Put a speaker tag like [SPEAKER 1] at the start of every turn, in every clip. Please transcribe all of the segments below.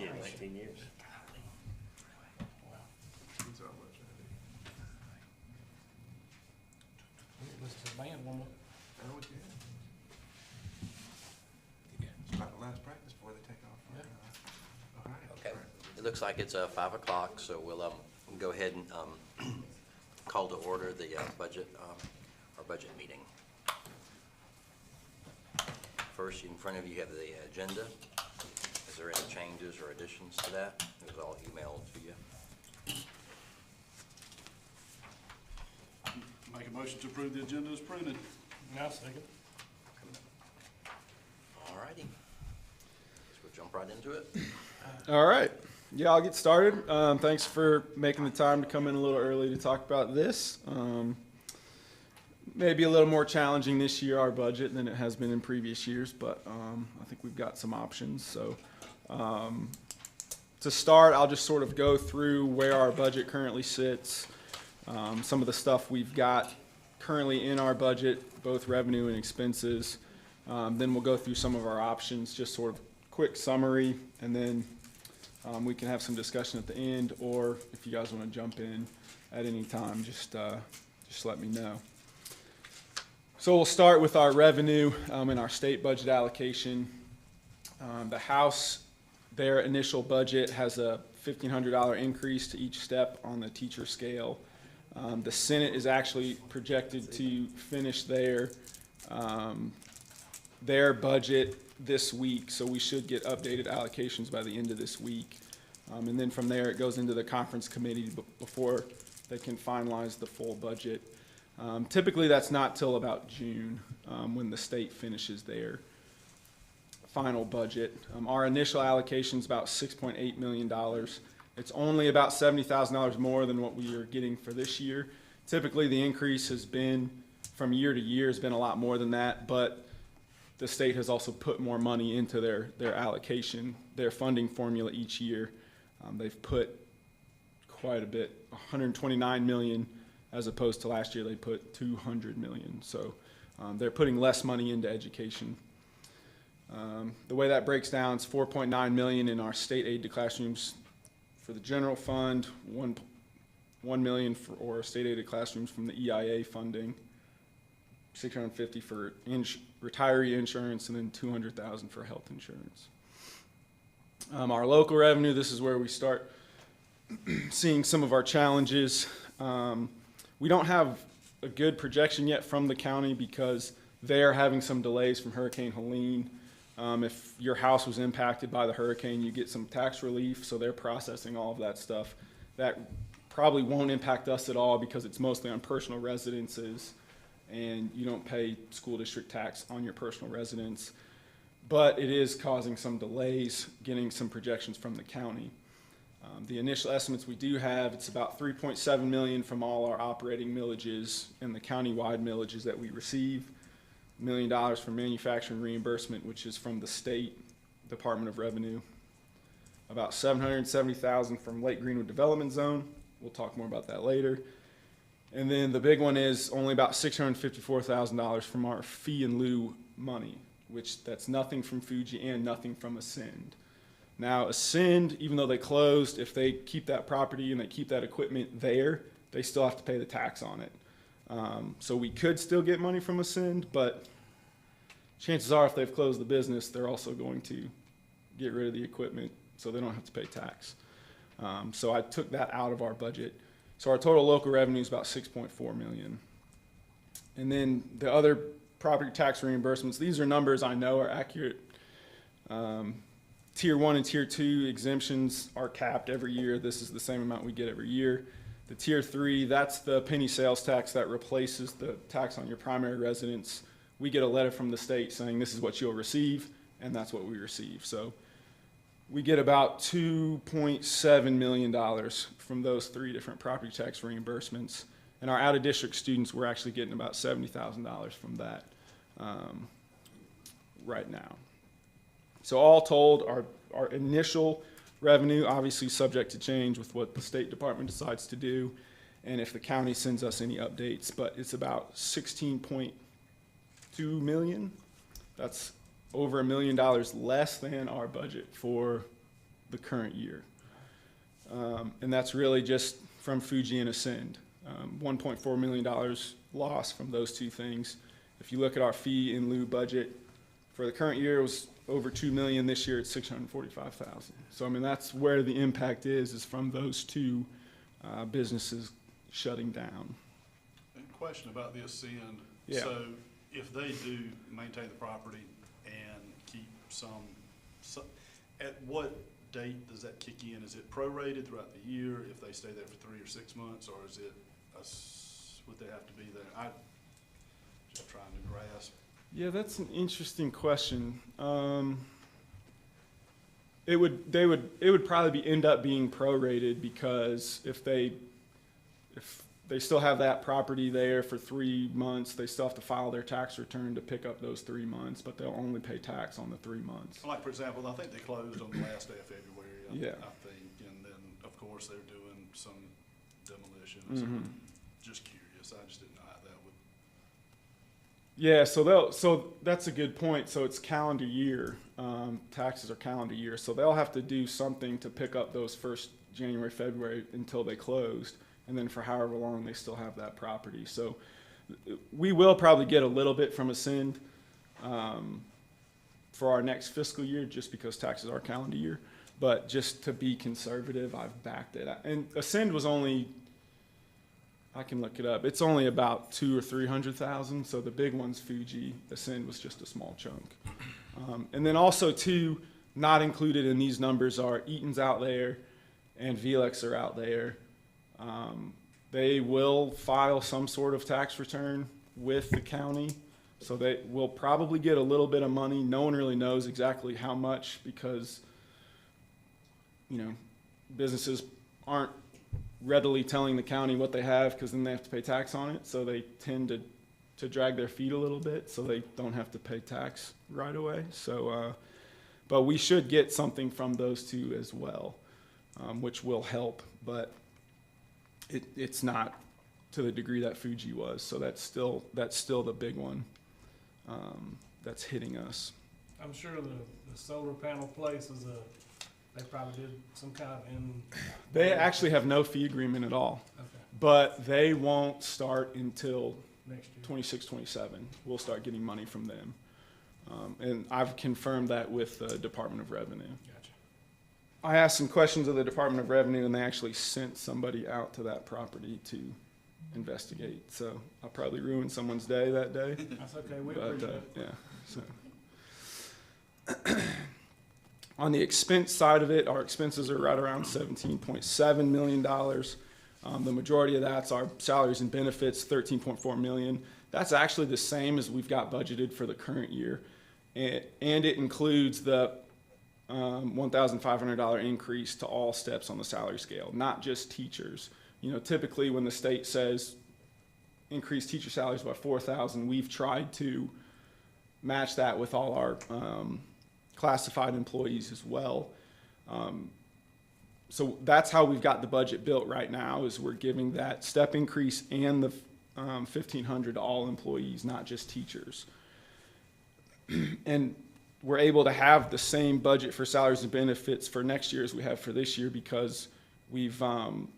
[SPEAKER 1] Yeah, 19 years.
[SPEAKER 2] Listen to the band one more.
[SPEAKER 3] It's about the last practice before they take off. All right.
[SPEAKER 4] Okay, it looks like it's 5 o'clock, so we'll go ahead and call to order the budget, our budget meeting. First, in front of you have the agenda. Is there any changes or additions to that? It was all emailed to you.
[SPEAKER 5] Make a motion to approve the agenda as printed.
[SPEAKER 2] Now, second.
[SPEAKER 4] All righty. Guess we'll jump right into it.
[SPEAKER 6] All right. Yeah, I'll get started. Thanks for making the time to come in a little early to talk about this. Maybe a little more challenging this year, our budget, than it has been in previous years, but I think we've got some options. So to start, I'll just sort of go through where our budget currently sits, some of the stuff we've got currently in our budget, both revenue and expenses. Then we'll go through some of our options, just sort of quick summary, and then we can have some discussion at the end, or if you guys want to jump in at any time, just let me know. So we'll start with our revenue and our state budget allocation. The House, their initial budget has a $1,500 increase to each step on the teacher scale. The Senate is actually projected to finish their budget this week, so we should get updated allocations by the end of this week. And then from there, it goes into the conference committee before they can finalize the full budget. Typically, that's not till about June when the state finishes their final budget. Our initial allocation is about $6.8 million. It's only about $70,000 more than what we are getting for this year. Typically, the increase has been, from year to year, has been a lot more than that, but the state has also put more money into their allocation, their funding formula each year. They've put quite a bit, $129 million, as opposed to last year they put $200 million. So they're putting less money into education. The way that breaks down is $4.9 million in our state aid to classrooms for the general fund, $1 million for state aid to classrooms from the EIA funding, $650 for retiree insurance, and then $200,000 for health insurance. Our local revenue, this is where we start seeing some of our challenges. We don't have a good projection yet from the county because they're having some delays from Hurricane Helene. If your house was impacted by the hurricane, you get some tax relief, so they're processing all of that stuff. That probably won't impact us at all because it's mostly on personal residences, and you don't pay school district tax on your personal residence. But it is causing some delays getting some projections from the county. The initial estimates we do have, it's about $3.7 million from all our operating millages and the countywide millages that we receive, $1 million from manufacturing reimbursement, which is from the state Department of Revenue, about $770,000 from Lake Greenwood Development Zone. We'll talk more about that later. And then the big one is only about $654,000 from our fee in lieu money, which that's nothing from Fuji and nothing from Ascend. Now, Ascend, even though they closed, if they keep that property and they keep that equipment there, they still have to pay the tax on it. So we could still get money from Ascend, but chances are if they've closed the business, they're also going to get rid of the equipment so they don't have to pay tax. So I took that out of our budget. So our total local revenue is about $6.4 million. And then the other property tax reimbursements, these are numbers I know are accurate. Tier 1 and Tier 2 exemptions are capped every year. This is the same amount we get every year. The Tier 3, that's the penny sales tax that replaces the tax on your primary residence. We get a letter from the state saying this is what you'll receive, and that's what we receive. So we get about $2.7 million from those 3 different property tax reimbursements. And our out-of-district students, we're actually getting about $70,000 from that right now. So all told, our initial revenue, obviously subject to change with what the State Department decides to do, and if the county sends us any updates, but it's about $16.2 million. That's over $1 million less than our budget for the current year. And that's really just from Fuji and Ascend. $1.4 million loss from those two things. If you look at our fee in lieu budget, for the current year, it was over $2 million. This year, it's $645,000. So, I mean, that's where the impact is from those two businesses shutting down.
[SPEAKER 5] And question about the Ascend.
[SPEAKER 6] Yeah.
[SPEAKER 5] So if they do maintain the property and keep some, at what date does that kick in? Is it prorated throughout the year if they stay there for 3 or 6 months, or is it, would they have to be there? I'm just trying to grasp.
[SPEAKER 6] Yeah, that's an interesting question. It would probably end up being prorated, because if they still have that property there for 3 months, they still have to file their tax return to pick up those 3 months, but they'll only pay tax on the 3 months.
[SPEAKER 5] Like, for example, I think they closed on the last day of February,
[SPEAKER 6] Yeah.
[SPEAKER 5] I think, and then, of course, they're doing some demolitions.
[SPEAKER 6] Mhm.
[SPEAKER 5] Just curious, I just didn't know how that would.
[SPEAKER 6] Yeah, so that's a good point. So it's calendar year. Taxes are calendar year. So they'll have to do something to pick up those first January, February until they closed, and then for however long they still have that property. So we will probably get a little bit from Ascend for our next fiscal year, just because taxes are calendar year. But just to be conservative, I've backed it. And Ascend was only, I can look it up, it's only about 200,000 or 300,000. So the big one's Fuji. Ascend was just a small chunk. And then also, too, not included in these numbers are Eaton's out there and Velex are out there. They will file some sort of tax return with the county, so they will probably get a little bit of money. No one really knows exactly how much, because, you know, businesses aren't readily telling the county what they have, because then they have to pay tax on it. So they tend to drag their feet a little bit, so they don't have to pay tax right away. So, but we should get something from those two as well, which will help. But it's not to the degree that Fuji was. So that's still the big one that's hitting us.
[SPEAKER 2] I'm sure the solar panel place is they probably did some kind of
[SPEAKER 6] They actually have no fee agreement at all,
[SPEAKER 2] okay,
[SPEAKER 6] but they won't start until
[SPEAKER 2] next year.
[SPEAKER 6] 26, 27. We'll start getting money from them. And I've confirmed that with the Department of Revenue.
[SPEAKER 2] Gotcha.
[SPEAKER 6] I asked some questions of the Department of Revenue, and they actually sent somebody out to that property to investigate. So I'll probably ruin someone's day that day.
[SPEAKER 2] That's okay, we
[SPEAKER 6] But,
[SPEAKER 2] appreciate it.
[SPEAKER 6] yeah, so. On the expense side of it, our expenses are right around $17.7 million. The majority of that's our salaries and benefits, $13.4 million. That's actually the same as we've got budgeted for the current year. And it includes the $1,500 increase to all steps on the salary scale, not just teachers. You know, typically when the state says increase teacher salaries by $4,000, we've tried to match that with all our classified employees as well. So that's how we've got the budget built right now, is we're giving that step increase and the $1,500 to all employees, not just teachers. And we're able to have the same budget for salaries and benefits for next year as we have for this year, because we've, one,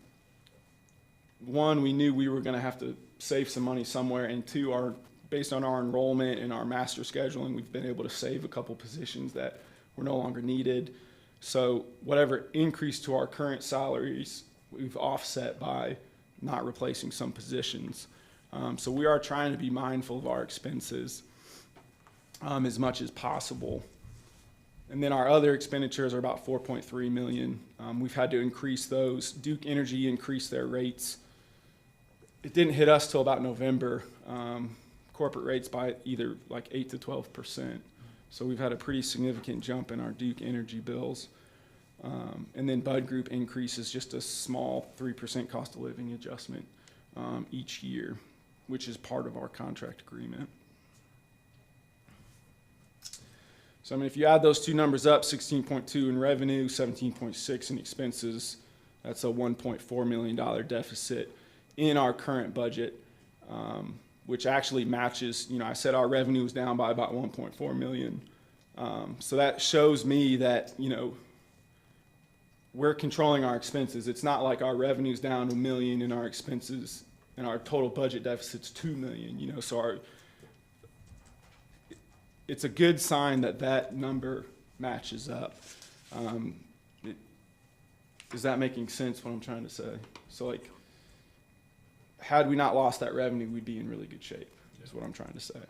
[SPEAKER 6] we knew we were going to have to save some money somewhere, and two, based on our enrollment and our master scheduling, we've been able to save a couple positions that were no longer needed. So whatever increase to our current salaries, we've offset by not replacing some positions. So we are trying to be mindful of our expenses as much as possible. And then our other expenditures are about $4.3 million. We've had to increase those. Duke Energy increased their rates. It didn't hit us till about November. Corporate rates by either like 8 to 12%. So we've had a pretty significant jump in our Duke Energy bills. And then Bud Group increases just a small 3% cost of living adjustment each year, which is part of our contract agreement. So I mean, if you add those two numbers up, 16.2 in revenue, 17.6 in expenses, that's a $1.4 million deficit in our current budget, which actually matches, you know, I said our revenue is down by about 1.4 million. So that shows me that, you know, we're controlling our expenses. It's not like our revenue's down $1 million and our expenses and our total budget deficit's $2 million, you know, so it's a good sign that that number matches up. Is that making sense what I'm trying to say? So like, had we not lost that revenue, we'd be in really good shape, is what I'm trying to say.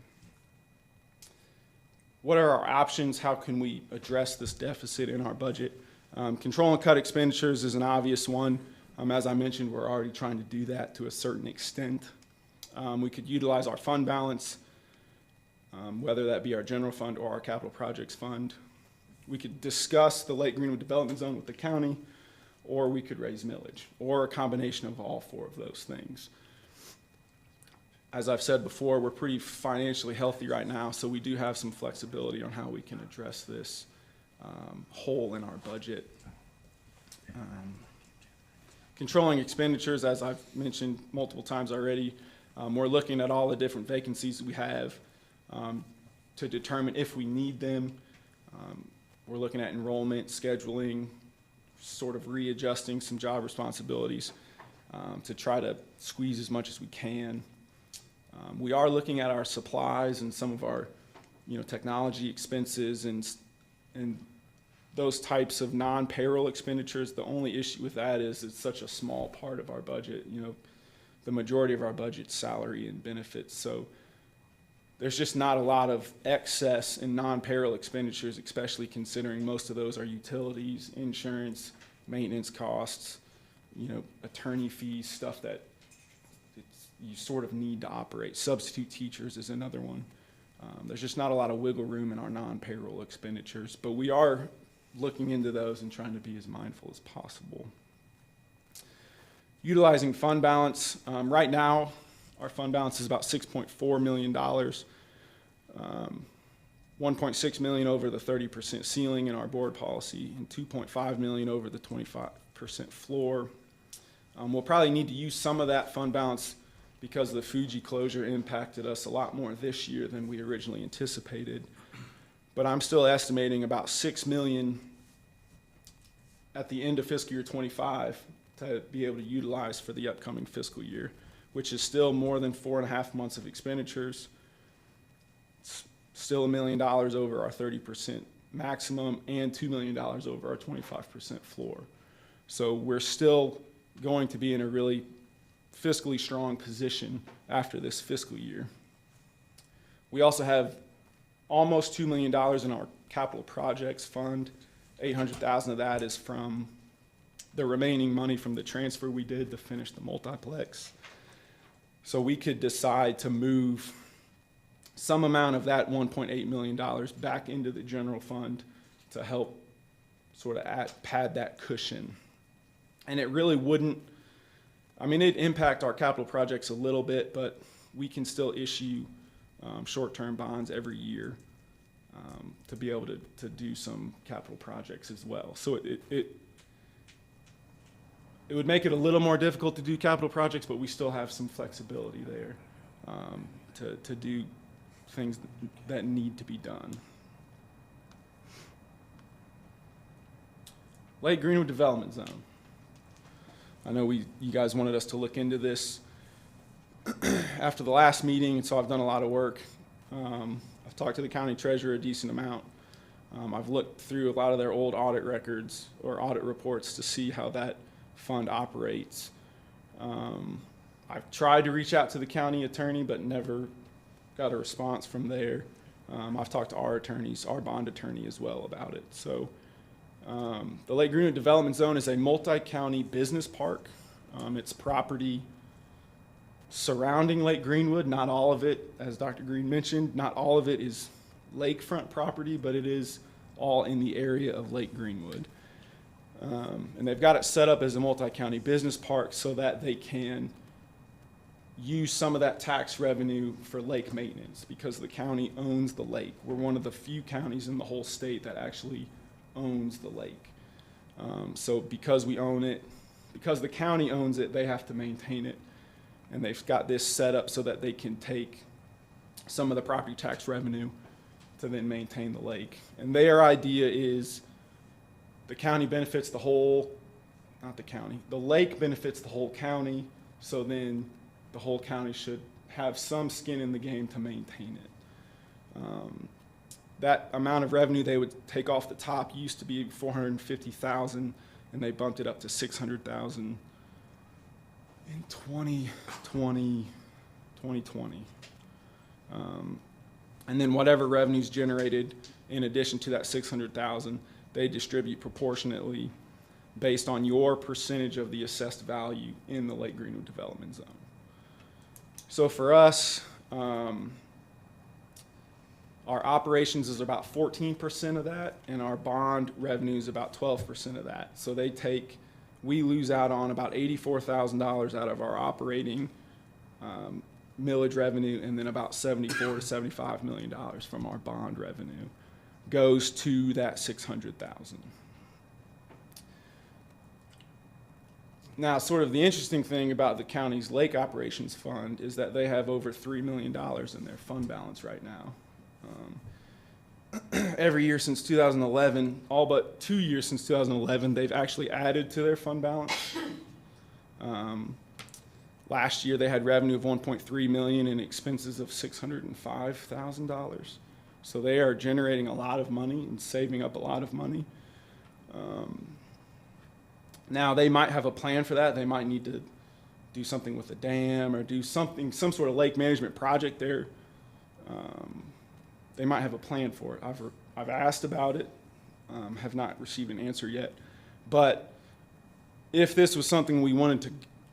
[SPEAKER 6] What are our options? How can we address this deficit in our budget? Control and cut expenditures is an obvious one. As I mentioned, we're already trying to do that to a certain extent. We could utilize our fund balance, whether that be our general fund or our capital projects fund. We could discuss the Lake Greenwood Development Zone with the county, or we could raise millage, or a combination of all four of those things. As I've said before, we're pretty financially healthy right now, so we do have some flexibility on how we can address this hole in our budget. Controlling expenditures, as I've mentioned multiple times already, we're looking at all the different vacancies we have to determine if we need them. We're looking at enrollment, scheduling, sort of readjusting some job responsibilities to try to squeeze as much as we can. We are looking at our supplies and some of our, technology expenses and those types of non-payroll expenditures. The only issue with that is it's such a small part of our budget. The majority of our budget's salary and benefits. So there's just not a lot of excess in non-payroll expenditures, especially considering most of those are utilities, insurance, maintenance costs, attorney fees, stuff that you sort of need to operate. Substitute teachers is another one. There's just not a lot of wiggle room in our non-payroll expenditures, but we are looking into those and trying to be as mindful as possible. Utilizing fund balance. Right now, our fund balance is about $6.4 million, 1.6 million over the 30% ceiling in our board policy, and 2.5 million over the 25% floor. We'll probably need to use some of that fund balance because the Fuji closure impacted us a lot more this year than we originally anticipated. But I'm still estimating about $6 million at the end of fiscal year 25 to be able to utilize for the upcoming fiscal year, which is still more than 4.5 months of expenditures. It's still $1 million over our 30% maximum and $2 million over our 25% floor. So we're still going to be in a really fiscally strong position after this fiscal year. We also have almost $2 million in our capital projects fund. 800,000 of that is from the remaining money from the transfer we did to finish the multiplex. So we could decide to move some amount of that $1.8 million back into the general fund to help sort of pad that cushion. And it really wouldn't, it'd impact our capital projects a little bit, but we can still issue short-term bonds every year to be able to do some capital projects as well. So it would make it a little more difficult to do capital projects, but we still have some flexibility there to do things that need to be done. Lake Greenwood Development Zone. I know you guys wanted us to look into this after the last meeting, and so I've done a lot of work. I've talked to the county treasurer a decent amount. I've looked through a lot of their old audit records or audit reports to see how that fund operates. I've tried to reach out to the county attorney, but never got a response from there. I've talked to our attorneys, our bond attorney as well about it. So the Lake Greenwood Development Zone is a multi-county business park. It's property surrounding Lake Greenwood. Not all of it, as Dr. Green mentioned, not all of it is lakefront property, but it is all in the area of Lake Greenwood. And they've got it set up as a multi-county business park so that they can use some of that tax revenue for lake maintenance because the county owns the lake. We're one of the few counties in the whole state that actually owns the lake. So because we own it, because the county owns it, they have to maintain it. And they've got this set up so that they can take some of the property tax revenue to then maintain the lake. And their idea is the county benefits the whole, not the county, the lake benefits the whole county, so then the whole county should have some skin in the game to maintain it. That amount of revenue they would take off the top used to be $450,000, and they bumped it up to $600,000 in 2020. And then whatever revenues generated in addition to that $600,000, they distribute proportionately based on your percentage of the assessed value in the Lake Greenwood development zone. So for us, our operations is about 14% of that, and our bond revenue is about 12% of that. So we lose out on about $84,000 out of our operating millage revenue, and then about $74 to $75 million from our bond revenue goes to that $600,000. Now, sort of the interesting thing about the county's lake operations fund is that they have over $3 million in their fund balance right now. Every year since 2011, all but 2 years since 2011, they've actually added to their fund balance. Last year, they had revenue of $1.3 million and expenses of $605,000. So they are generating a lot of money and saving up a lot of money. Now, they might have a plan for that. They might need to do something with a dam or do something, some sort of lake management project there. They might have a plan for it. I've asked about it, have not received an answer yet. But if this was something we wanted to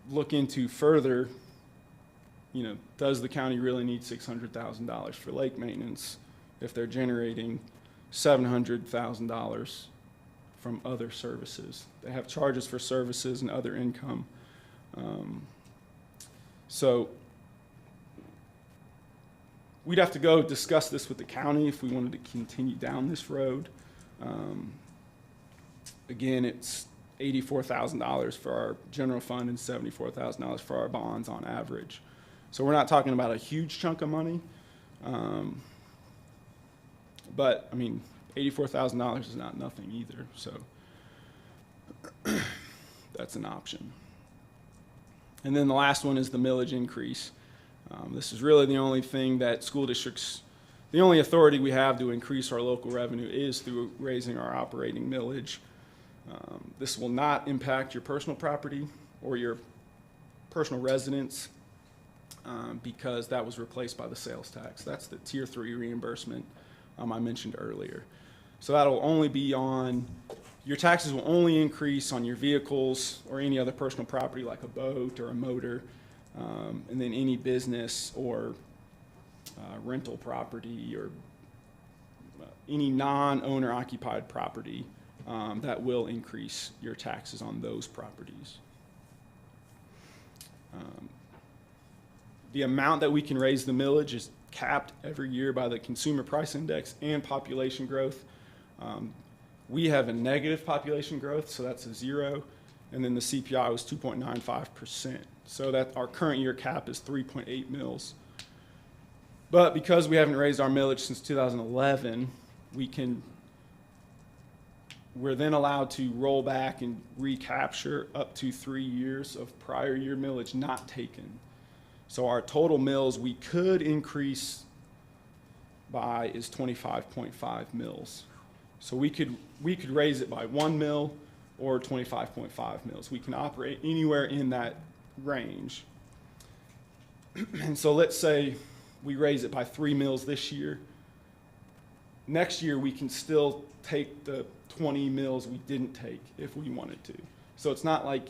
[SPEAKER 6] look into further, you know, does the county really need $600,000 for lake maintenance if they're generating $700,000 from other services? They have charges for services and other income. So we'd have to go discuss this with the county if we wanted to continue down this road. Again, it's $84,000 for our general fund and $74,000 for our bonds on average. So we're not talking about a huge chunk of money. But, I mean, $84,000 is not nothing either. So that's an option. And then the last one is the millage increase. This is really the only thing that school districts, the only authority we have to increase our local revenue is through raising our operating millage. This will not impact your personal property or your personal residence because that was replaced by the sales tax. That's the Tier 3 reimbursement I mentioned earlier. So that'll only be on, your taxes will only increase on your vehicles or any other personal property like a boat or a motor, and then any business or rental property or any non-owner occupied property that will increase your taxes on those properties. The amount that we can raise the millage is capped every year by the Consumer Price Index and population growth. We have a negative population growth, so that's a 0, and then the CPI was 2.95%. So that our current year cap is 3.8 mils. But because we haven't raised our millage since 2011, we're then allowed to roll back and recapture up to 3 years of prior year millage not taken. So our total mills we could increase by is 25.5 mils. So we could raise it by 1 mil or 25.5 mils. We can operate anywhere in that range. And so let's say we raise it by 3 mils this year. Next year we can still take the 20 mils we didn't take if we wanted to. So it's not like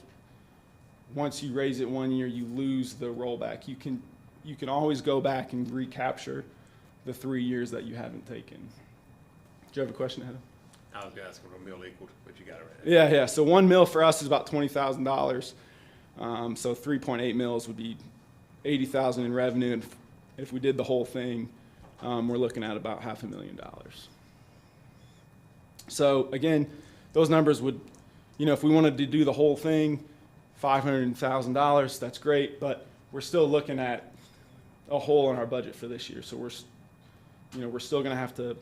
[SPEAKER 6] once you raise it 1 year, you lose the rollback. You can always go back and recapture the 3 years that you haven't taken. Do you have a question, Adam?
[SPEAKER 1] I was asking what a mill equaled, but you got it right.
[SPEAKER 6] Yeah. So 1 mil for us is about $20,000. So 3.8 mils would be $80,000 in revenue. And if we did the whole thing, we're looking at about $500,000. So again, those numbers would, if we wanted to do the whole thing, $500,000, that's great, but we're still looking at a hole in our budget for this year. So we're still going to have to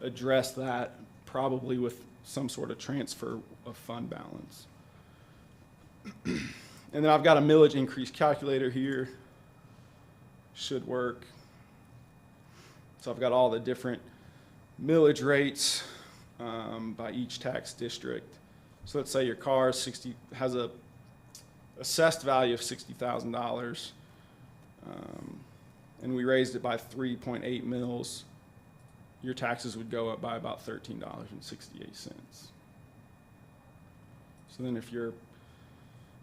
[SPEAKER 6] address that probably with some sort of transfer of fund balance. And then I've got a millage increase calculator here. Should work. So I've got all the different millage rates by each tax district. So let's say your car is has a assessed value of $60,000, and we raised it by 3.8 mils. Your taxes would go up by about $13.68. So then if you're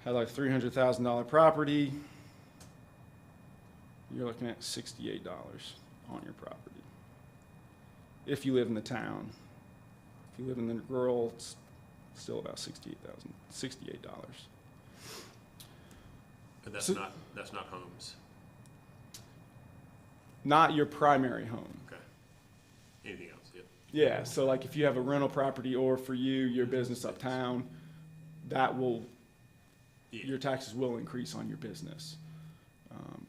[SPEAKER 6] had like $300,000 property, you're looking at $68 on your property. If you live in the town. If you live in the rural, it's still about $68.
[SPEAKER 1] But that's
[SPEAKER 6] So-
[SPEAKER 1] not homes.
[SPEAKER 6] Not your primary home.
[SPEAKER 1] Okay. Anything else? Yep.
[SPEAKER 6] Yeah, so like if you have a rental property or for you, your business uptown, that will,
[SPEAKER 1] Yeah.
[SPEAKER 6] your taxes will increase on your business.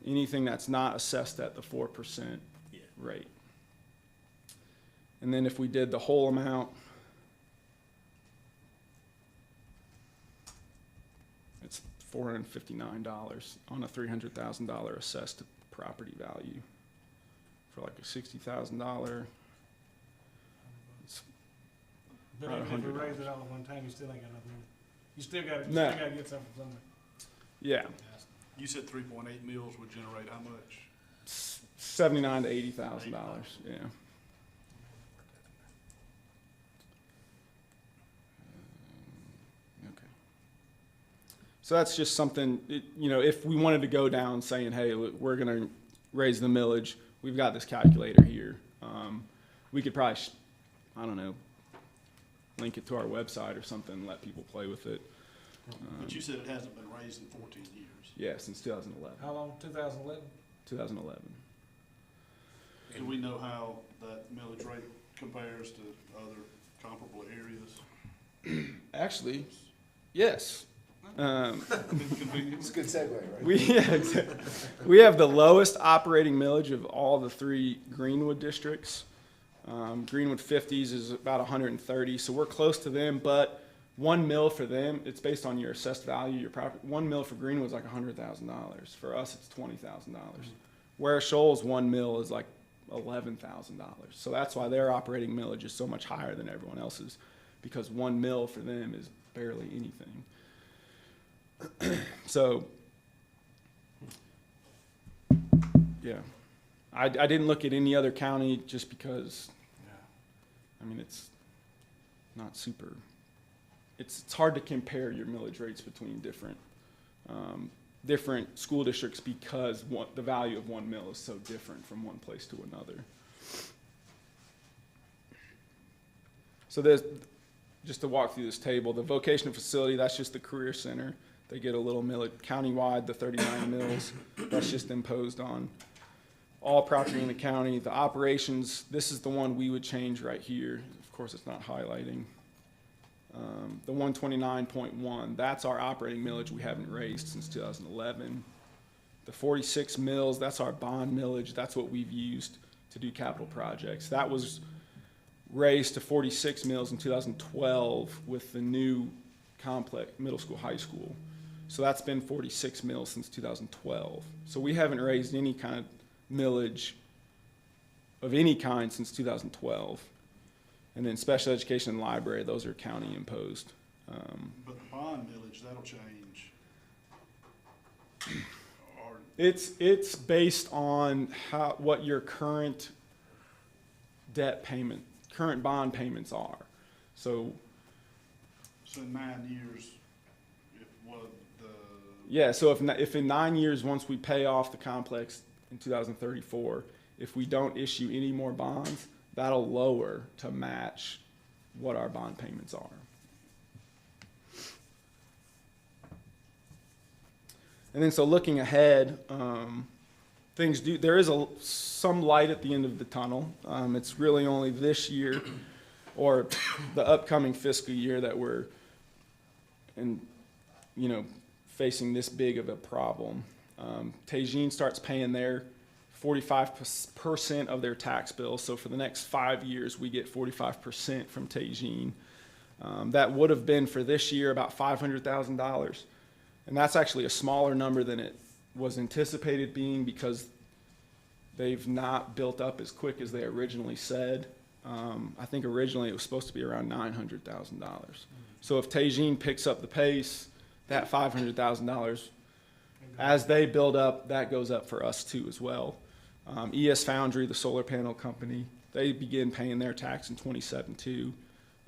[SPEAKER 6] Anything that's not assessed at the 4%
[SPEAKER 1] Yeah.
[SPEAKER 6] rate. And then if we did the whole amount, it's $459 on a $300,000 assessed property value. For like a $60,000, it's
[SPEAKER 2] But
[SPEAKER 6] About
[SPEAKER 2] even if you
[SPEAKER 6] $100.
[SPEAKER 2] raise it all at one time, you still ain't got enough money. You still gotta
[SPEAKER 6] No.
[SPEAKER 2] get something from somewhere.
[SPEAKER 6] yeah,
[SPEAKER 5] You said 3.8 mils would generate how much?
[SPEAKER 6] $79,000 to $80,000. Yeah. Okay. So that's just something, if we wanted to go down saying, hey, look, we're going to raise the millage, we've got this calculator here. We could probably, I don't know, link it to our website or something and let people play with it.
[SPEAKER 5] But you said it hasn't been raised in 14 years.
[SPEAKER 6] Yeah, since 2011.
[SPEAKER 2] How long, 2011?
[SPEAKER 6] 2011.
[SPEAKER 5] Do we know how that millage rate compares to other comparable areas?
[SPEAKER 6] Actually, yes.
[SPEAKER 5] Convenience.
[SPEAKER 3] It's a good segue, right?
[SPEAKER 6] We have the lowest operating millage of all the three Greenwood districts. Greenwood 50s is about 130, so we're close to them, but 1 mil for them, it's based on your assessed value, your property. 1 mil for Greenwood is like $100,000. For us, it's $20,000. Where Shoals 1 mil is like $11,000. So that's why their operating millage is so much higher than everyone else's, because 1 mil for them is barely anything. So, yeah, I didn't look at any other county just because, I mean, it's not super, it's hard to compare your millage rates between different school districts because the value of 1 mil is so different from one place to another. So there's, just to walk through this table, the vocational facility, that's just the career center. They get a little millage countywide, the 39 mills. That's just imposed on all property in the county. The operations, this is the one we would change right here. Of course, it's not highlighting. The 129.1, that's our operating millage we haven't raised since 2011. The 46 mills, that's our bond millage. That's what we've used to do capital projects. That was raised to 46 mills in 2012 with the new complex, middle school, high school. So that's been 46 mills since 2012. So we haven't raised any kind of millage of any kind since 2012. And then special education and library, those are county imposed.
[SPEAKER 5] But the bond millage, that'll change. Or,
[SPEAKER 6] It's based on what your current current bond payments are. So
[SPEAKER 5] in 9 years,
[SPEAKER 6] yeah, so if in 9 years, once we pay off the complex in 2034, if we don't issue any more bonds, that'll lower to match what our bond payments are. And then so looking ahead, there is some light at the end of the tunnel. It's really only this year or the upcoming fiscal year that we're facing this big of a problem. Tejean starts paying their 45% of their tax bill. So for the next 5 years, we get 45% from Tejean. That would have been for this year about $500,000. And that's actually a smaller number than it was anticipated being because they've not built up as quick as they originally said. I think originally it was supposed to be around $900,000. So if Tejean picks up the pace, that $500,000, as they build up, that goes up for us too as well. ES Foundry, the solar panel company, they begin paying their tax in 27 too.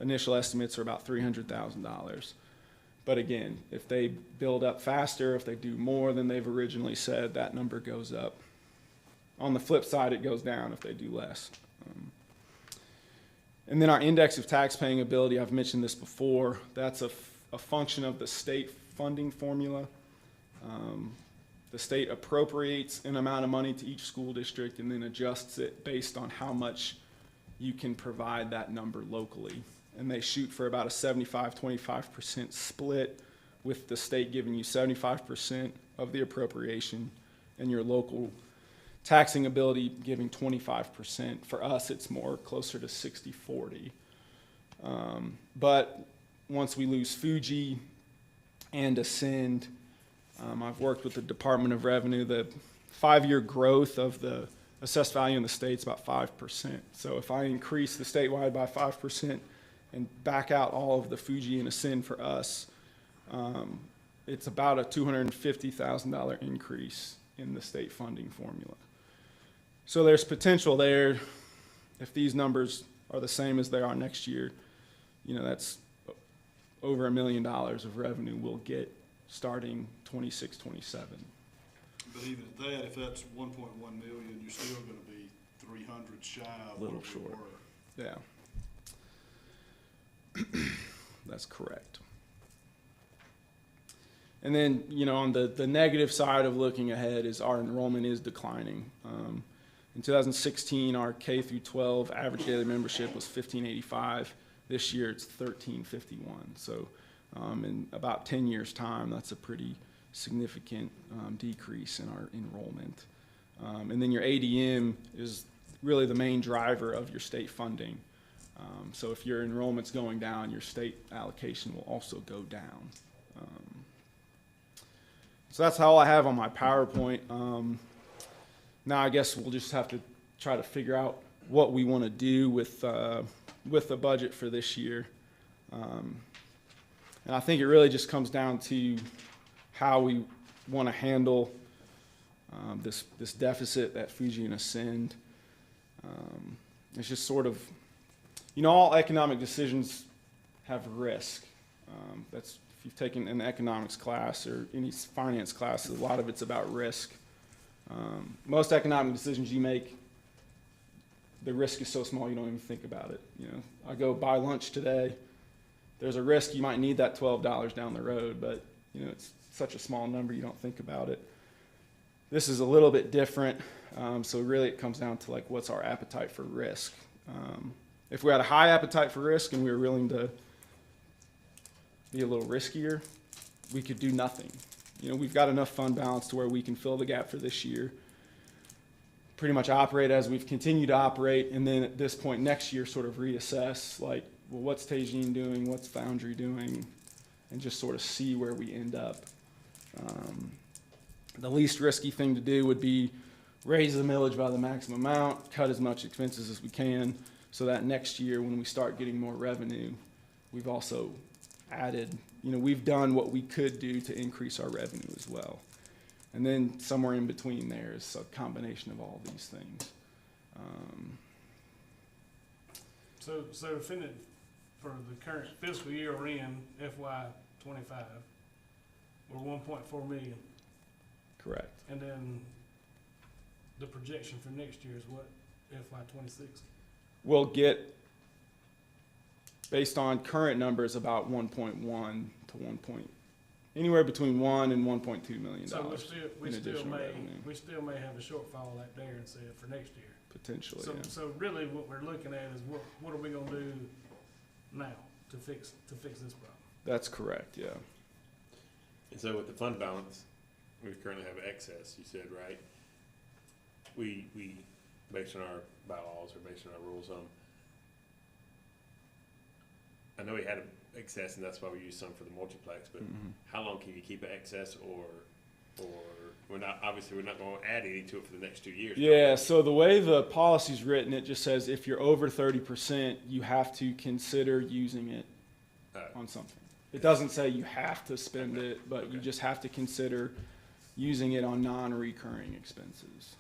[SPEAKER 6] Initial estimates are about $300,000. But again, if they build up faster, if they do more than they've originally said, that number goes up. On the flip side, it goes down if they do less. And then our index of tax-paying ability, I've mentioned this before, that's a function of the state funding formula. The state appropriates an amount of money to each school district and then adjusts it based on how much you can provide that number locally. And they shoot for about a 75-25% split, with the state giving you 75% of the appropriation and your local taxing ability giving 25%. For us, it's more closer to 60-40. But once we lose Fuji and Ascend, I've worked with the Department of Revenue. The 5-year growth of the assessed value in the state's about 5%. So if I increase the statewide by 5% and back out all of the Fuji and Ascend for us, it's about a $250,000 increase in the state funding formula. So there's potential there. If these numbers are the same as they are next year, you know, that's over $1 million of revenue we'll get starting 26, 27.
[SPEAKER 5] But even at that, if that's 1.1 million, you're still gonna be 300 shy of
[SPEAKER 6] Little
[SPEAKER 5] what we
[SPEAKER 6] short.
[SPEAKER 5] were.
[SPEAKER 6] Yeah. That's correct. And then, you know, on the negative side of looking ahead is our enrollment is declining. In 2016, our K through 12 average daily membership was 1,585. This year, it's 1,351. So in about 10 years' time, that's a pretty significant decrease in our enrollment. And then your ADM is really the main driver of your state funding. So if your enrollment's going down, your state allocation will also go down. So that's all I have on my PowerPoint. Now I guess we'll just have to try to figure out what we want to do with the budget for this year. And I think it really just comes down to how we want to handle this deficit that Fuji and Ascend. It's just sort of, you know, all economic decisions have risk. That's, if you've taken an economics class or any finance class, a lot of it's about risk. Most economic decisions you make, the risk is so small you don't even think about it. You know, I go buy lunch today. There's a risk you might need that $12 down the road, but you know, it's such a small number you don't think about it. This is a little bit different, so really it comes down to like what's our appetite for risk. If we had a high appetite for risk and we were willing to be a little riskier, we could do nothing. You know, we've got enough fund balance to where we can fill the gap for this year, pretty much operate as we've continued to operate, and then at this point next year sort of reassess, like, well, what's Tejean doing, what's Foundry doing, and just sort of see where we end up. The least risky thing to do would be raise the millage by the maximum amount, cut as much expenses as we can, so that next year when we start getting more revenue, we've also added, you know, we've done what we could do to increase our revenue as well. And then somewhere in between there is a combination of all these things.
[SPEAKER 2] So to finish, for the current fiscal year we're in, FY25, we're 1.4 million.
[SPEAKER 6] Correct.
[SPEAKER 2] And then the projection for next year is what, FY26?
[SPEAKER 6] We'll get, based on current numbers, about 1.1 to 1 point, anywhere between 1 and 1.2 million
[SPEAKER 2] So
[SPEAKER 6] dollars
[SPEAKER 2] we
[SPEAKER 6] in
[SPEAKER 2] still
[SPEAKER 6] additional
[SPEAKER 2] may
[SPEAKER 6] revenue.
[SPEAKER 2] have a shortfall like there and say for next year.
[SPEAKER 6] Potentially,
[SPEAKER 2] So,
[SPEAKER 6] yeah.
[SPEAKER 2] so really what we're looking at is what are we gonna do now to fix this problem?
[SPEAKER 6] That's correct, yeah.
[SPEAKER 1] And so with the fund balance, we currently have excess, you said, right? We based on our bylaws or based on our rules, I know we had excess, and that's why we use some for the multiplex, but how long can you keep it excess, or we're not, obviously, we're not gonna add any to it for the next 2 years.
[SPEAKER 6] Yeah, so the way the policy's written, it just says if you're over 30%, you have to consider using it on something. It doesn't say you have to spend it, but you
[SPEAKER 1] Okay.
[SPEAKER 6] just have to consider using it on non-recurring expenses.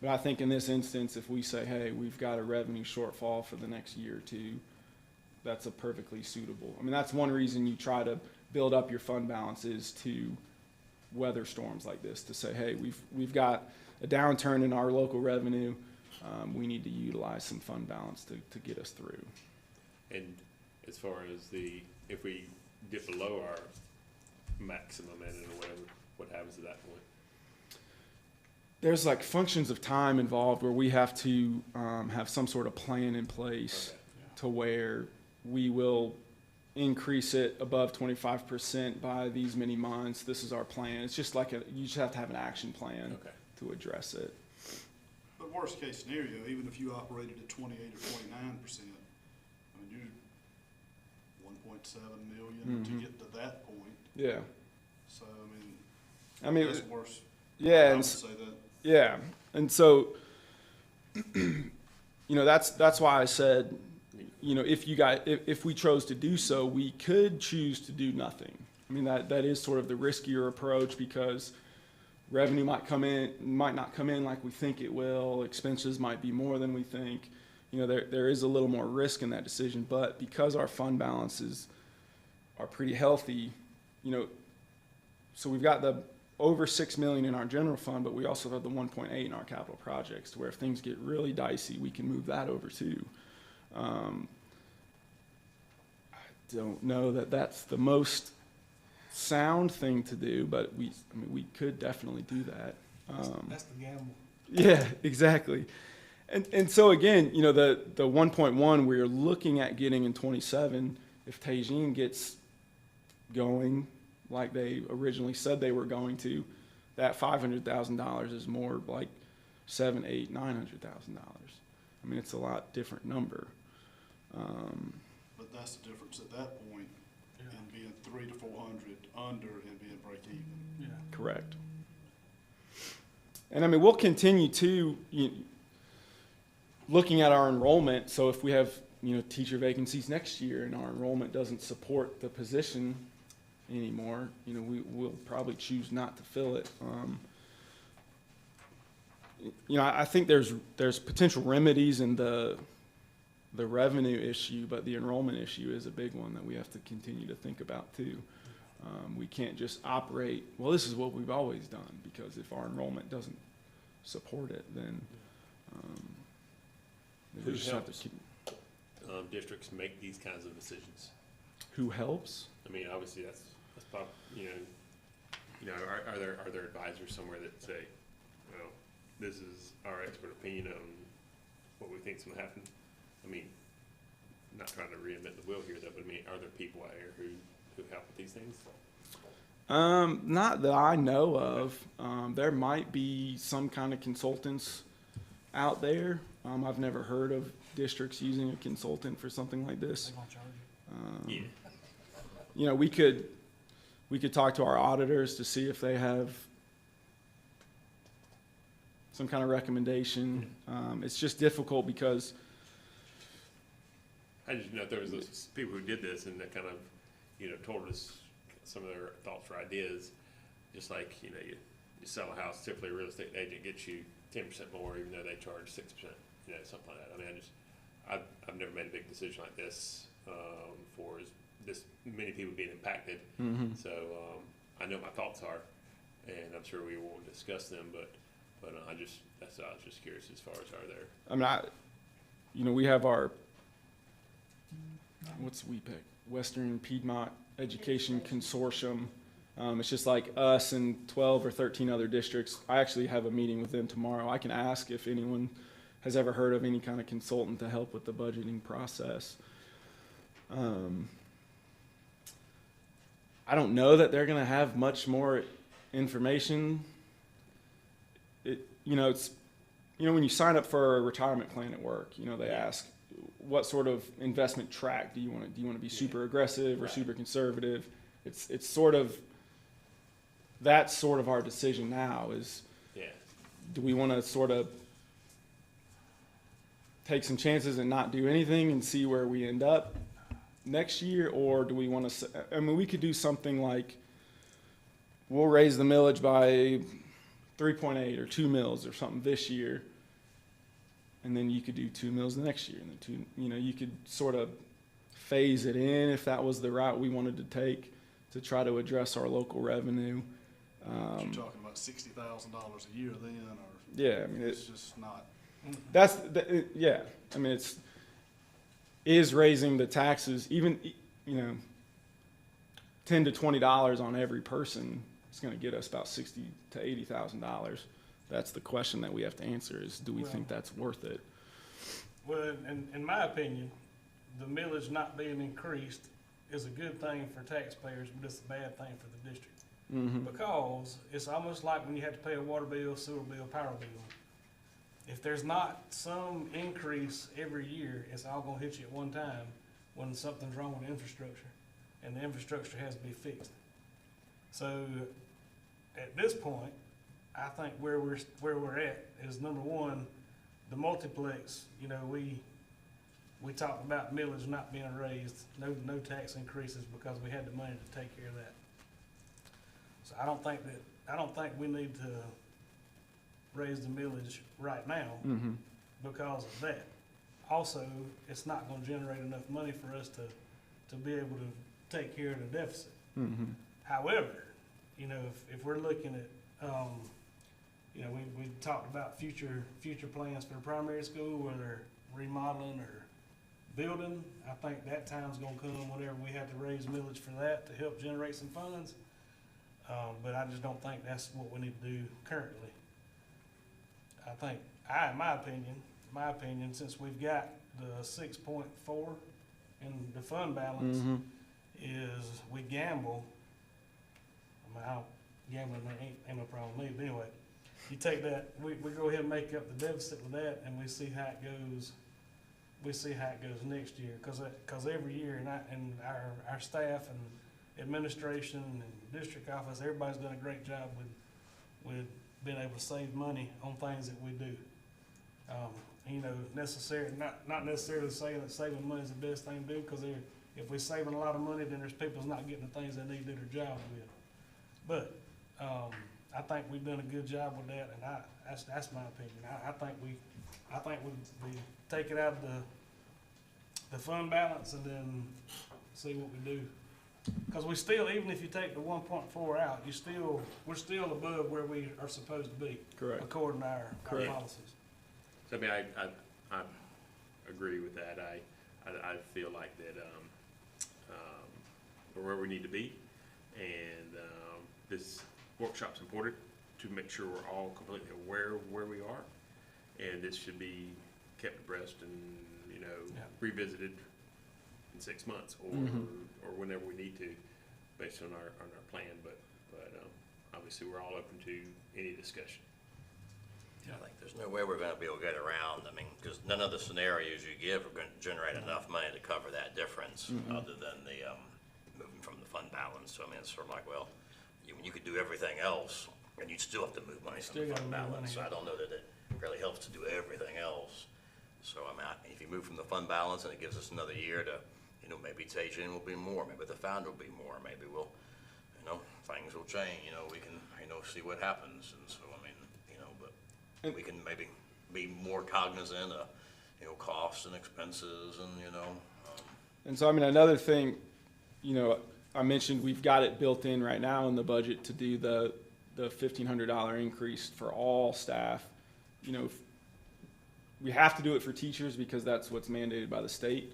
[SPEAKER 6] But I think in this instance, if we say, hey, we've got a revenue shortfall for the next year or two, that's a perfectly suitable. I mean, that's one reason you try to build up your fund balance is to weather storms like this, to say, hey, we've got a downturn in our local revenue. We need to utilize some fund balance to get us through.
[SPEAKER 1] And as far as if we dip below our maximum in it or whatever, what happens at that point?
[SPEAKER 6] There's like functions of time involved where we have to have some sort of plan in place to where we will increase it above 25% by these many months. This is our plan. It's just like you just have to have an action plan to address it.
[SPEAKER 5] But worst case scenario, even if you operated at 28 or 29%, I mean, you're 1.7 million to get to that point.
[SPEAKER 6] Yeah.
[SPEAKER 5] So, I mean, that's worse.
[SPEAKER 6] yeah,
[SPEAKER 5] I
[SPEAKER 6] and
[SPEAKER 5] would say that.
[SPEAKER 6] Yeah, and so, that's why I said, if we chose to do so, we could choose to do nothing. I mean, that is sort of the riskier approach because revenue might not come in like we think it will. Expenses might be more than we think. There is a little more risk in that decision, but because our fund balances are pretty healthy, so we've got the over $6 million in our general fund, but we also have the 1.8 in our capital projects, to where if things get really dicey, we can move that over too. I don't know that that's the most sound thing to do, but we could definitely do that.
[SPEAKER 2] That's the gamble.
[SPEAKER 6] Yeah, exactly. And so again, the 1.1 we're looking at getting in 27, if Teijin gets going like they originally said they were going to, that $500,000 is more like $700,000, $800,000, $900,000. I mean, it's a lot different number.
[SPEAKER 5] But that's the difference at that point in being 300 to 400 under and being break even.
[SPEAKER 2] Yeah.
[SPEAKER 6] Correct. And I mean, we'll continue to looking at our enrollment. So if we have teacher vacancies next year and our enrollment doesn't support the position anymore, we'll probably choose not to fill it. I think there's potential remedies in the revenue issue, but the enrollment issue is a big one that we have to continue to think about too. We can't just operate, well, this is what we've always done, because if our enrollment doesn't support it, then we just have to keep.
[SPEAKER 1] Districts make these kinds of decisions?
[SPEAKER 6] Who helps?
[SPEAKER 1] I mean, obviously that's are there advisors somewhere that say, well, this is our expert opinion on what we think's gonna happen? I mean, not trying to reinvent the wheel here though, but I mean, are there people out here who help with these things?
[SPEAKER 6] Not that I know of. There might be some kind of consultants out there. I've never heard of districts using a consultant for something like this.
[SPEAKER 2] They're gonna charge you.
[SPEAKER 1] Yeah.
[SPEAKER 6] We could talk to our auditors to see if they have some kind of recommendation. It's just difficult because
[SPEAKER 1] I just know there was those people who did this and that kind of, told us some of their thoughts or ideas. Just like, you sell a house, typically a real estate agent gets you 10% more, even though they charge 6%, something like that. I mean, I've never made a big decision like this for this many people being impacted.
[SPEAKER 6] Mm-hmm.
[SPEAKER 1] So I know my thoughts are, and I'm sure we will discuss them. But I was just curious as far as are there.
[SPEAKER 6] I mean, we have our what's we pick Western Piedmont Education Consortium. It's just like us and 12 or 13 other districts. I actually have a meeting with them tomorrow. I can ask if anyone has ever heard of any kind of consultant to help with the budgeting process. I don't know that they're going to have much more information. It's when you sign up for a retirement plan at work, they ask, what sort of investment track do you want to be super aggressive or
[SPEAKER 1] Right.
[SPEAKER 6] super conservative? It's sort of, that's sort of our decision now is,
[SPEAKER 1] Yeah,
[SPEAKER 6] do we want to sort of take some chances and not do anything and see where we end up next year? Or do we want to, I mean, we could do something like, we'll raise the millage by 3.8 or 2 mils or something this year. And then you could do 2 mils the next year. And then you could sort of phase it in if that was the route we wanted to take to try to address our local revenue.
[SPEAKER 5] You're talking about $60,000 a year then, or
[SPEAKER 6] Yeah, I mean,
[SPEAKER 5] it's just not.
[SPEAKER 6] yeah, I mean, is raising the taxes, even, $10 to $20 on every person is going to get us about $60,000 to $80,000. That's the question that we have to answer is, do we think that's worth it?
[SPEAKER 2] Well, in my opinion, the millage not being increased is a good thing for taxpayers, but it's a bad thing for the district.
[SPEAKER 6] Mm-hmm.
[SPEAKER 2] Because it's almost like when you have to pay a water bill, sewer bill, power bill. If there's not some increase every year, it's all gonna hit you at one time when something's wrong with the infrastructure, and the infrastructure has to be fixed. So, at this point, I think where we're at is, number one, the multiplex. We talked about millage not being raised, no tax increases because we had the money to take care of that. So I don't think we need to raise the millage right now
[SPEAKER 6] Mm-hmm.
[SPEAKER 2] because of that. Also, it's not gonna generate enough money for us to be able to take care of the deficit.
[SPEAKER 6] Mm-hmm.
[SPEAKER 2] However, if we're looking at, we talked about future plans for the primary school, whether remodeling or building. I think that time's gonna come whenever we have to raise millage for that to help generate some funds. But I just don't think that's what we need to do currently. I think, in my opinion, since we've got the 6.4 in the fund balance,
[SPEAKER 6] Mm-hmm.
[SPEAKER 2] is we gamble. Gambling ain't no problem with me, but anyway, you take that, we go ahead and make up the deficit with that, and we see how it goes. We see how it goes next year, cause every year, and our staff and administration and district office, everybody's done a great job with being able to save money on things that we do. Not necessarily saying that saving money is the best thing to do, because if we're saving a lot of money, then there's people's not getting the things they need to do their job with. But I think we've done a good job with that, and that's my opinion. I think we take it out of the fund balance and then see what we do. Because we still, even if you take the 1.4 out, we're still above where we are supposed to be.
[SPEAKER 6] Correct.
[SPEAKER 2] According to our
[SPEAKER 6] Correct.
[SPEAKER 2] policies.
[SPEAKER 1] so I mean, I agree with that. I feel like that, we're where we need to be, and, this workshop's important to make sure we're all completely aware of where we are, and this should be kept abreast and,
[SPEAKER 2] Yeah.
[SPEAKER 1] revisited in 6 months or whenever we need to, based on our plan, but obviously we're all open to any discussion.
[SPEAKER 4] I think there's no way we're gonna be able to get around, because none of the scenarios you give are gonna generate enough money to cover that difference, other than the, moving from the fund balance. So it's sort of like, well, you could do everything else, and you'd still have to move money from
[SPEAKER 2] Still
[SPEAKER 4] the
[SPEAKER 2] gotta
[SPEAKER 4] fund
[SPEAKER 2] move money,
[SPEAKER 4] balance. So
[SPEAKER 2] yeah.
[SPEAKER 4] I don't know that it really helps to do everything else. So if you move from the fund balance and it gives us another year to, maybe Tajin will be more, maybe the founder will be more, maybe we'll, things will change, we can, see what happens. And so, but we can maybe be more cognizant of, costs and expenses and,
[SPEAKER 6] And so, another thing, I mentioned we've got it built in right now in the budget to do the $1,500 increase for all staff. We have to do it for teachers because that's what's mandated by the state,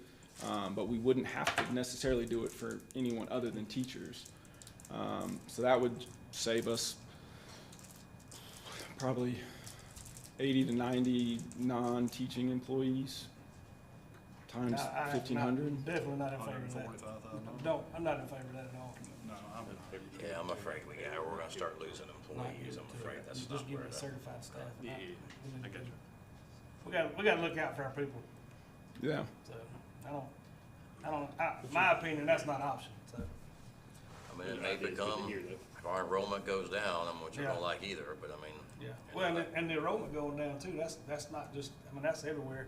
[SPEAKER 6] but we wouldn't have to necessarily do it for anyone other than teachers. So that would save us probably 80 to 90 non-teaching employees times
[SPEAKER 2] I-
[SPEAKER 6] 1,500.
[SPEAKER 2] Definitely not in favor of that.
[SPEAKER 5] $145,000.
[SPEAKER 2] I'm not in favor of that at all.
[SPEAKER 5] No,
[SPEAKER 4] yeah, I'm afraid we're gonna start losing employees. I'm afraid that's
[SPEAKER 2] Just
[SPEAKER 4] not
[SPEAKER 2] give
[SPEAKER 4] where
[SPEAKER 2] it
[SPEAKER 4] the.
[SPEAKER 2] certified staff.
[SPEAKER 1] Yeah,
[SPEAKER 2] We
[SPEAKER 1] I got you.
[SPEAKER 2] gotta look out for our people.
[SPEAKER 6] Yeah.
[SPEAKER 2] So, my opinion, that's not an option, so.
[SPEAKER 4] I mean, it may
[SPEAKER 1] It's good to
[SPEAKER 4] become,
[SPEAKER 1] hear, though.
[SPEAKER 4] if our enrollment goes down, I'm which I
[SPEAKER 2] Yeah.
[SPEAKER 4] don't like either, but I mean.
[SPEAKER 2] Yeah,
[SPEAKER 4] you
[SPEAKER 2] well,
[SPEAKER 4] know,
[SPEAKER 2] and the enrollment going down too, that's not just, I mean, that's everywhere.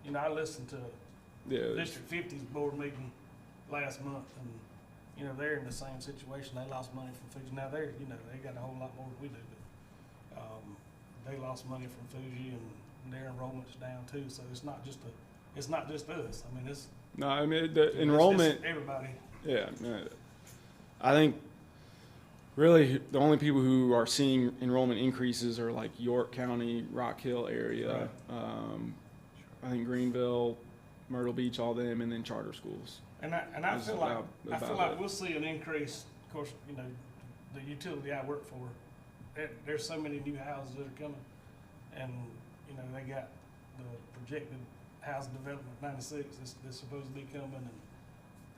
[SPEAKER 2] You know, I listened to
[SPEAKER 6] Yeah.
[SPEAKER 2] District 50's board meeting last month, and, you know, they're in the same situation. They lost money from Fuji. Now, they're, you know, they got a whole lot more than we do, but, they lost money from Fuji, and their enrollment's down too, so it's not just us. I mean, it's.
[SPEAKER 6] No, I mean, the
[SPEAKER 2] it's
[SPEAKER 6] enrollment,
[SPEAKER 2] everybody.
[SPEAKER 6] yeah, I think really the only people who are seeing enrollment increases are like York County, Rock Hill area, I think Greenville, Myrtle Beach, all them, and then charter schools.
[SPEAKER 2] And I
[SPEAKER 6] Is
[SPEAKER 2] feel like,
[SPEAKER 6] about it.
[SPEAKER 2] we'll see an increase. Of course, you know, the utility I work for, there's so many new houses that are coming. And, you know, they got the projected housing development 96 that's supposed to be coming. And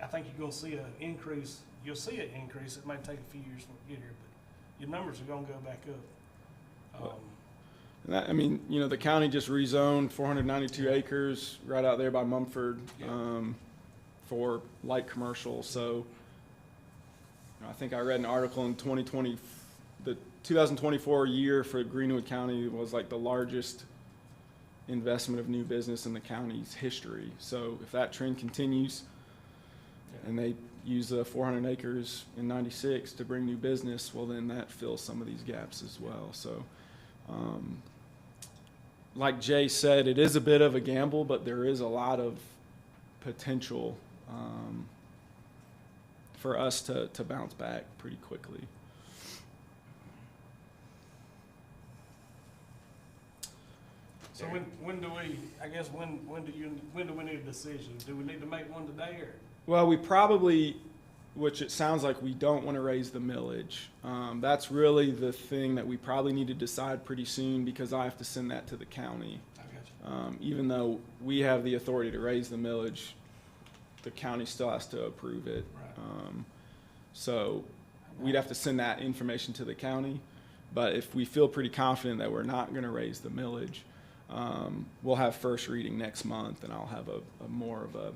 [SPEAKER 2] I think you're gonna see an increase. You'll see an increase. It may take a few years for it to get here, but your numbers are gonna go back up.
[SPEAKER 6] And that, I mean, you know, the county just rezoned 492 acres right out there by Mumford,
[SPEAKER 2] Yeah.
[SPEAKER 6] for light commercial. So, you know, I think I read an article in 2020, the 2024 year for Greenwood County was like the largest investment of new business in the county's history. So if that trend continues, and they use 400 acres in 96 to bring new business, well, then that fills some of these gaps as well. So, like Jay said, it is a bit of a gamble, but there is a lot of potential for us to bounce back pretty quickly.
[SPEAKER 2] So when do we, I guess, when do we need a decision? Do we need to make one today, or?
[SPEAKER 6] Well, we probably, which it sounds like we don't want to raise the millage. That's really the thing that we probably need to decide pretty soon, because I have to send that to the county.
[SPEAKER 2] I got you.
[SPEAKER 6] Even though we have the authority to raise the millage, the county still has to approve it.
[SPEAKER 2] Right.
[SPEAKER 6] So we'd have to send that information to the county. But if we feel pretty confident that we're not going to raise the millage, we'll have first reading next month, and I'll have a more of a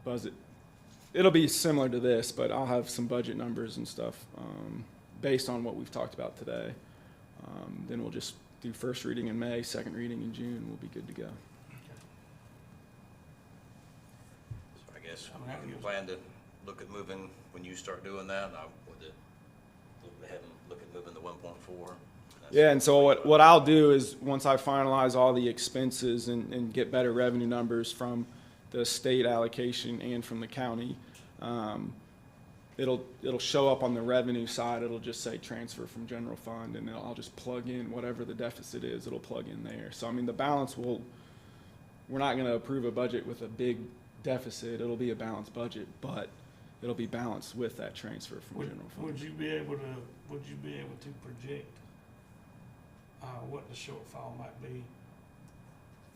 [SPEAKER 6] budget. It'll be similar to this, but I'll have some budget numbers and stuff based on what we've talked about today. Then we'll just do first reading in May, second reading in June. We'll be good to go.
[SPEAKER 4] So I guess
[SPEAKER 2] I mean,
[SPEAKER 4] you plan to look at moving, when you start doing that, I would look at moving the 1.4.
[SPEAKER 6] Yeah, and so what I'll do is, once I finalize all the expenses and get better revenue numbers from the state allocation and from the county, it'll show up on the revenue side. It'll just say transfer from general fund, and I'll just plug in whatever the deficit is. It'll plug in there. So, I mean, the balance we're not going to approve a budget with a big deficit. It'll be a balanced budget, but it'll be balanced with that transfer from general fund.
[SPEAKER 2] Would you be able to project what the shortfall might be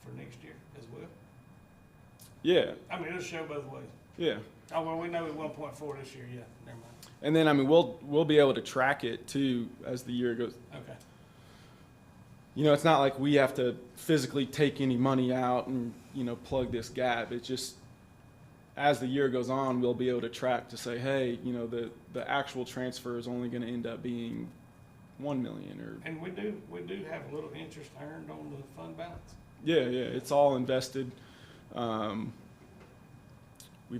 [SPEAKER 2] for next year as well?
[SPEAKER 6] Yeah,
[SPEAKER 2] I mean, it'll show both ways.
[SPEAKER 6] yeah.
[SPEAKER 2] Oh, well, we know it's 1.4 this year, yeah, never mind.
[SPEAKER 6] And then, I mean, we'll be able to track it too as the year goes.
[SPEAKER 2] Okay,
[SPEAKER 6] You know, it's not like we have to physically take any money out and, you know, plug this gap. It's just, as the year goes on, we'll be able to track to say, hey, you know, the actual transfer is only going to end up being 1 million or.
[SPEAKER 2] and we do have a little interest earned on the fund balance.
[SPEAKER 6] Yeah, it's all invested. We've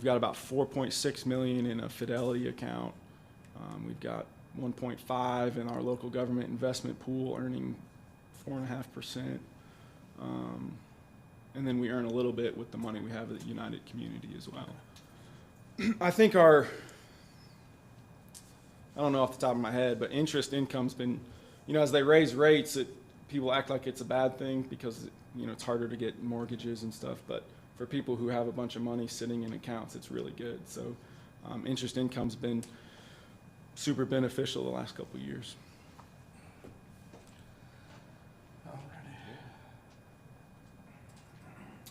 [SPEAKER 6] got about 4.6 million in a Fidelity account. We've got 1.5 in our local government investment pool, earning 4.5%. And then we earn a little bit with the money we have at United Community as well. I think I don't know off the top of my head, but interest income's been, you know, as they raise rates, people act like it's a bad thing because, you know, it's harder to get mortgages and stuff. But for people who have a bunch of money sitting in accounts, it's really good. So interest income's been super beneficial the last couple of years.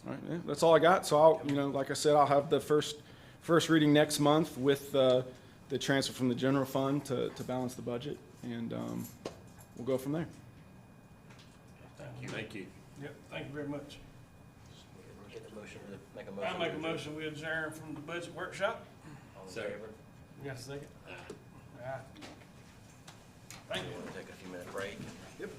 [SPEAKER 6] All right, yeah, that's all I got. So I'll, you know, like I said, I'll have the first reading next month with the transfer from the general fund to balance the budget, and we'll go from there.
[SPEAKER 1] Thank you.
[SPEAKER 2] Yep, thank you very much.
[SPEAKER 4] Get the motion to make a motion.
[SPEAKER 2] I make a
[SPEAKER 4] to-
[SPEAKER 2] motion, we adjourn from the budget workshop.
[SPEAKER 4] All in
[SPEAKER 1] Second.
[SPEAKER 4] favor?
[SPEAKER 2] You got a second?
[SPEAKER 1] Uh,
[SPEAKER 2] Aye. Thank
[SPEAKER 4] You
[SPEAKER 2] you.
[SPEAKER 4] wanna take a few minute break?
[SPEAKER 5] Yep.